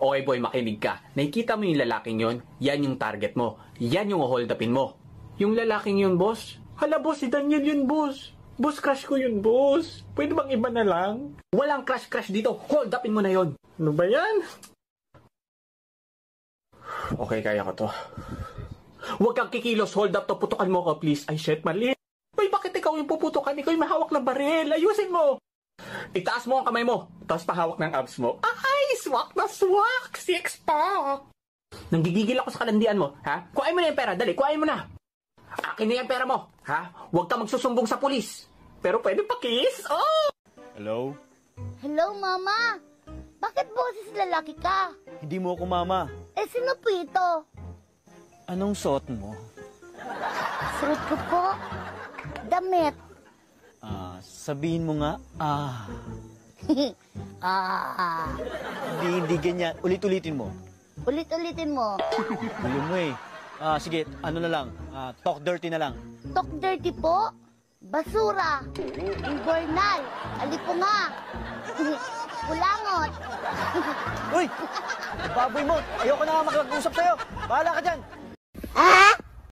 Okay boy, makinig ka. Nakikita mo yung lalaking yun? Yan yung target mo. Yan yung hold upin mo. Yung lalaking yun, boss? Hala, boss, si Daniel yun, boss. Boss, crush ko yun, boss. Pwede bang iba na lang? Walang crush dito. Hold upin mo na yun. Ano ba yan? Okay, kaya ko to. Huwag kang kikilos. Hold up to. Putukan mo ko, please. Ay, shit, mali. Uy, bakit ikaw yung puputukan? Ikaw yung mahawak ng baril. Ayusin mo. Itaas mo ang kamay mo. Tapos pahawak ng abs mo. Ay, swak na swak. Six-pack. Nanggigigil ako sa kalandian mo, ha? Kuhain mo na yung pera. Dali, kuhain mo na. Akin na yung pera mo, ha? Huwag ka magsusumbong sa pulis. Pero pwede pa kiss? Oh! Hello? Hello, Mama. Bakit boses lalaki ka? Hindi mo ako mama. Eh, sino po ito? Anong suot mo? Suot ko po. Damit. Sabihin mo nga, Hindi ganyan. Ulit-ulitin mo. Ulit-ulitin mo. Gulo mo eh. Sige, ano na lang. Talk dirty na lang. Talk dirty po. Basura. Invernal. Alipunga. Kulangot. Uy! Baboy mo! Ayoko na nga makipag-usap sa'yo! Bahala ka dyan! Ah!